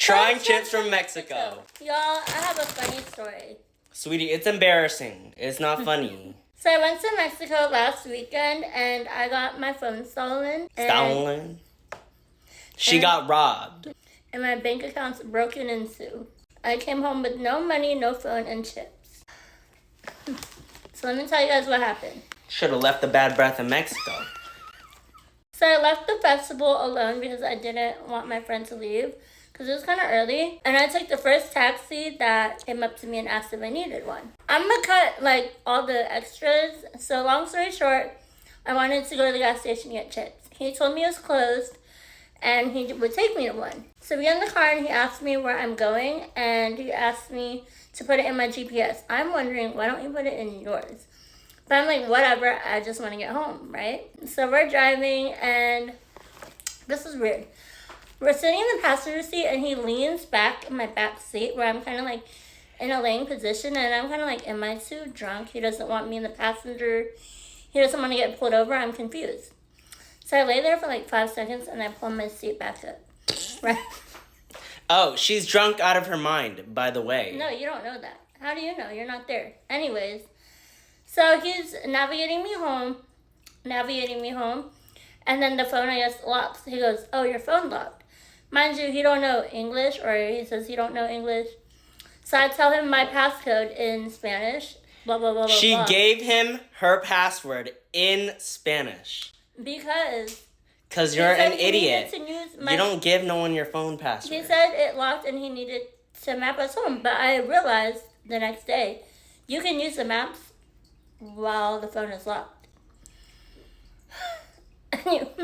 Trying chips from Mexico. Y'all, I have a funny story. Sweetie, it's embarrassing. It's not funny. So I went to Mexico last weekend and I got my phone stolen. Stolen? She got robbed. And my bank account's broken into. I came home with no money, no phone, and chips. So let me tell you guys what happened. Should have left the bad breath in Mexico. So I left the festival alone because I didn't want my friend to leave. Because it was kind of early. And I took the first taxi that came up to me and asked if I needed one. I'm going to cut, all the extras. So long story short, I wanted to go to the gas station to get chips. He told me it was closed and he would take me to one. So we get in the car and he asked me where I'm going. And he asked me to put it in my GPS. I'm wondering, why don't you put it in yours? But I'm like, whatever, I just want to get home, right? So we're driving and this is weird. We're sitting in the passenger seat and he leans back in my back seat where I'm kind of in a laying position and I'm kind of am I too drunk? He doesn't want me in the passenger. He doesn't want to get pulled over. I'm confused. So I lay there for 5 seconds and I pull my seat back up. Right? Oh, she's drunk out of her mind, by the way. No, you don't know that. How do you know? You're not there. Anyways, so he's navigating me home. And then the phone, I guess, locks. He goes, oh, your phone locked. Mind you, he don't know English, or he says he don't know English. So I tell him my passcode in Spanish, blah, blah, blah, blah, She blah. gave him her password in Spanish. Because you're an idiot. You don't give no one your phone password. He said it locked and he needed to map us home. But I realized the next day, you can use the maps while the phone is locked. Dang.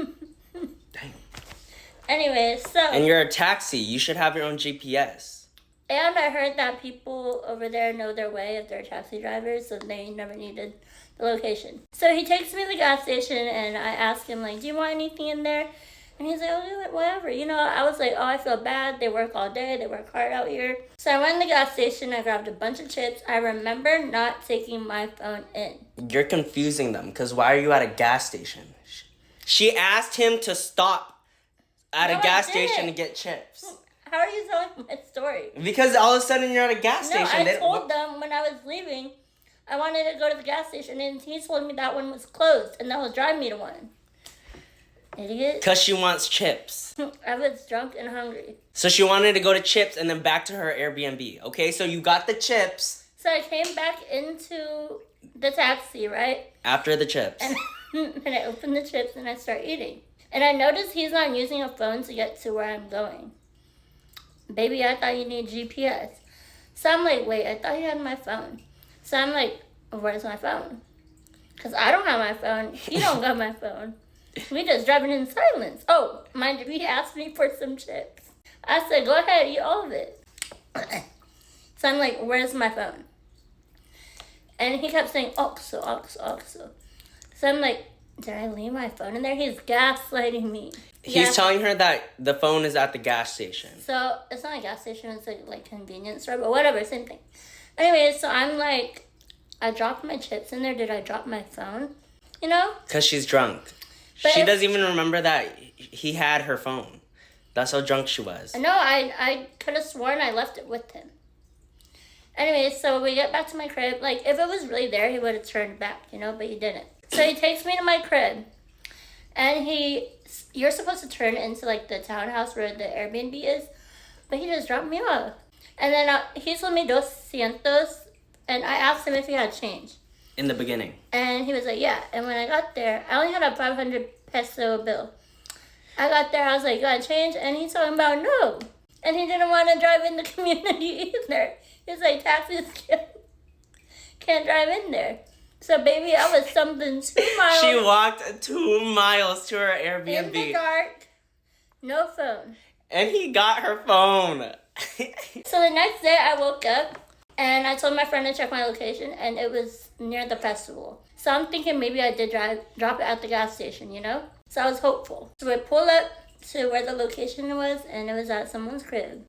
Anyway, so... And you're a taxi. You should have your own GPS. And I heard that people over there know their way if they're taxi drivers, so they never needed the location. So he takes me to the gas station, and I ask him, do you want anything in there? And he's like, oh, whatever. I was like, oh, I feel bad. They work all day. They work hard out here. So I went to the gas station. I grabbed a bunch of chips. I remember not taking my phone in. You're confusing them, because why are you at a gas station? She asked him to stop at a gas station to get chips. How are you telling my story? Because all of a sudden you're at a gas station. I told them when I was leaving, I wanted to go to the gas station, and he told me that one was closed, and that was driving me to one. Idiot. Because she wants chips. I was drunk and hungry. So she wanted to go to chips and then back to her Airbnb. Okay, so you got the chips. So I came back into the taxi, right? After the chips. And I opened the chips and I start eating. And I noticed he's not using a phone to get to where I'm going. Baby, I thought you need GPS. So I'm like, wait, I thought you had my phone. So I'm like, where's my phone? Because I don't have my phone. He don't got my phone. We just driving in silence. Oh, mind you, he asked me for some chips. I said, go ahead, eat all of it. So I'm like, where's my phone? And he kept saying, Oxo, Oxo, Oxo. So I'm like, did I leave my phone in there? He's gaslighting me. He's telling her that the phone is at the gas station. So it's not a gas station, it's like convenience store, but whatever, same thing. Anyway, so I'm like, I dropped my chips in there. Did I drop my phone? Because she's drunk. But she doesn't even remember that he had her phone. That's how drunk she was. No, I could have sworn I left it with him. Anyway, so we get back to my crib. If it was really there, he would have turned back, but he didn't. So he takes me to my crib. And you're supposed to turn into the townhouse where the Airbnb is. But he just dropped me off. And then he told me 200. And I asked him if he had change. In the beginning. And he was like, yeah. And when I got there, I only had a 500 peso bill. I got there, I was like, got change? And he's talking about no. And he didn't want to drive in the community either. He's like, taxis can't drive in there. So, baby, I was something 2 miles. She walked 2 miles to her Airbnb. In the dark. No phone. And he got her phone. So, the next day, I woke up. And I told my friend to check my location, and it was near the festival. So I'm thinking maybe I did drop it at the gas station, So I was hopeful. So I pulled up to where the location was, and it was at someone's crib.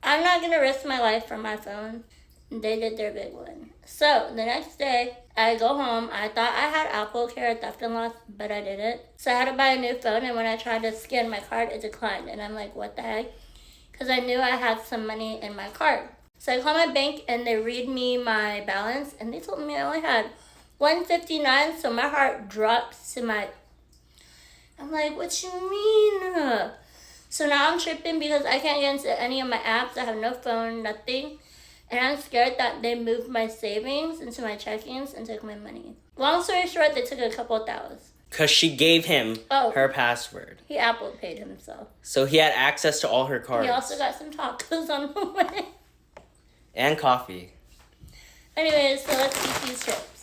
I'm not going to risk my life for my phone. They did their big one. So the next day, I go home. I thought I had Apple Care theft and loss, but I didn't. So I had to buy a new phone, and when I tried to scan my card, it declined. And I'm like, what the heck? because I knew I had some money in my card. So I called my bank and they read me my balance and they told me I only had $159. So my heart drops to my. I'm like, what you mean? So now I'm tripping because I can't get into any of my apps. I have no phone, nothing. And I'm scared that they moved my savings into my checkings and took my money. Long story short, they took a couple $1,000. Because she gave him her password. He Apple paid himself. So he had access to all her cards. He also got some tacos on the way. And coffee. Anyways, so let's eat these chips.